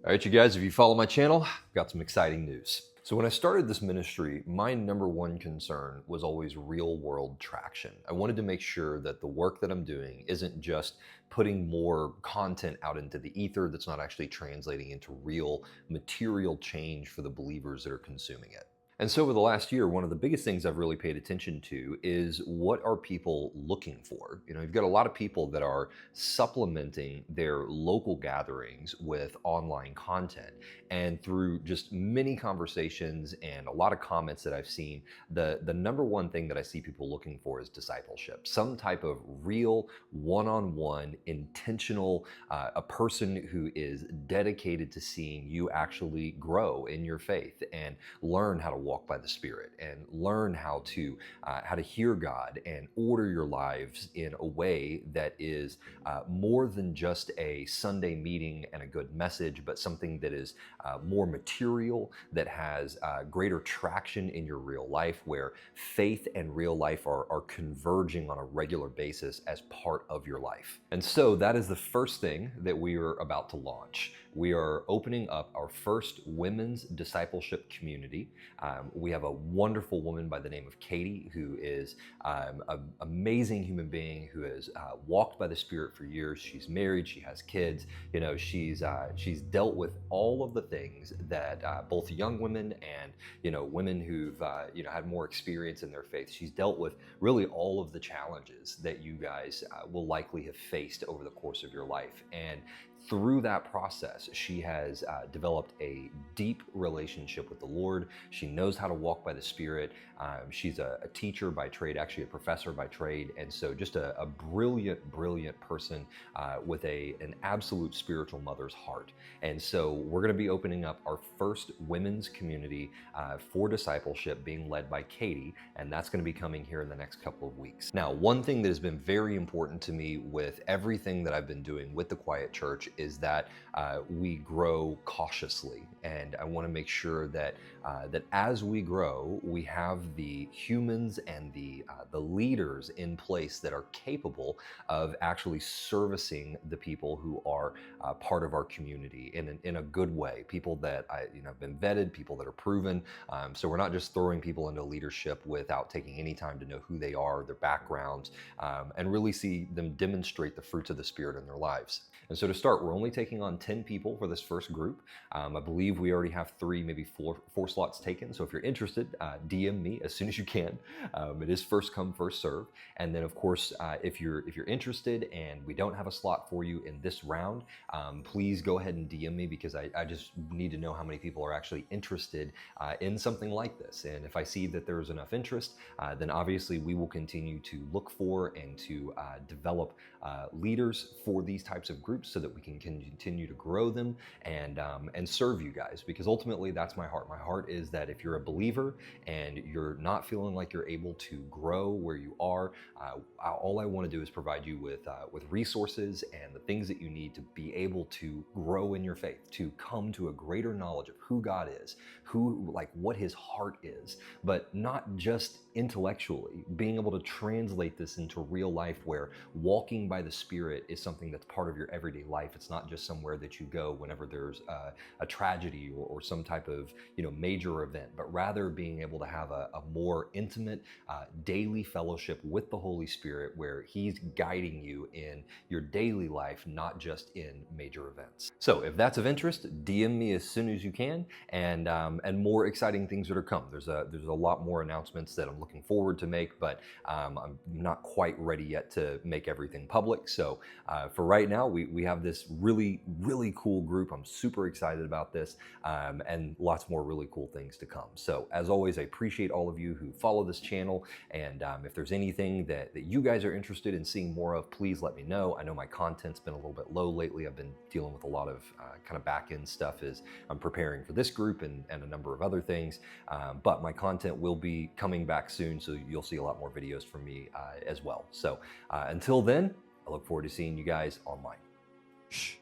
All right, you guys, if you follow my channel, I've got some exciting news. So when I started this ministry, my number one concern was always real world traction. I wanted to make sure that the work that I'm doing isn't just putting more content out into the ether that's not actually translating into real material change for the believers that are consuming it. And so over the last year, one of the biggest things I've really paid attention to is what are people looking for? You've got a lot of people that are supplementing their local gatherings with online content. And through just many conversations and a lot of comments that I've seen, the number one thing that I see people looking for is discipleship, some type of real one-on-one, intentional, a person who is dedicated to seeing you actually grow in your faith and learn how to walk by the Spirit and learn how to hear God and order your lives in a way that is more than just a Sunday meeting and a good message, but something that is more material, that has greater traction in your real life, where faith and real life are converging on a regular basis as part of your life. And so that is the first thing that we are about to launch. We are opening up our first women's discipleship community. We have a wonderful woman by the name of Katie, who is an amazing human being who has walked by the Spirit for years. She's married, she has kids. She's dealt with all of the things that both young women and women who've had more experience in their faith. She's dealt with really all of the challenges that you guys will likely have faced over the course of your life. And through that process, she has developed a deep relationship with the Lord. She knows how to walk by the Spirit. She's a teacher by trade, actually a professor by trade, and so just a brilliant, brilliant person with an absolute spiritual mother's heart. And so we're going to be opening up our first women's community for discipleship, being led by Katie, and that's going to be coming here in the next couple of weeks. Now, one thing that has been very important to me with everything that I've been doing with the Quiet Church is that we grow cautiously, and I want to make sure that that as we grow, we have the humans and the leaders in place that are capable of actually servicing the people who are part of our community in a good way. People that have been vetted, people that are proven. So we're not just throwing people into leadership without taking any time to know who they are, their backgrounds, and really see them demonstrate the fruits of the Spirit in their lives. And so to start, we're only taking on 10 people for this first group. I believe we already have 3, maybe four slots taken. So if you're interested, DM me as soon as you can. It is first come, first serve. And then of course, if you're interested and we don't have a slot for you in this round, please go ahead and DM me, because I just need to know how many people are actually interested in something like this. And if I see that there's enough interest, then obviously we will continue to look for and to develop leaders for these types of groups so that we can continue to grow them and serve you guys, because ultimately that's my heart. My heart is that if you're a believer and you're not feeling like you're able to grow where you are, all I want to do is provide you with resources and the things that you need to be able to grow in your faith, to come to a greater knowledge of who God is, what His heart is, but not just intellectually, being able to translate this into real life, where walking by the Spirit is something that's part of your everyday life. It's not just somewhere that you go whenever there's a tragedy or some type of major event, but rather being able to have a more intimate daily fellowship with the Holy Spirit, where He's guiding you in your daily life, not just in major events. So if that's of interest, DM me as soon as you can, and more exciting things are to come. There's a lot more announcements that I'm looking forward to make, but I'm not quite ready yet to make everything public. So for right now, we have this really, really cool group. I'm super excited about this, and lots more really cool things to come. So as always, I appreciate all of you who follow this channel, and if there's anything that you guys are interested in seeing more of, please let me know. I know my content's been a little bit low lately. I've been dealing with a lot of kind of back-end stuff as I'm preparing for this group and a number of other things, but my content will be coming back soon, so you'll see a lot more videos from me as well. So until then, I look forward to seeing you guys online. Shh.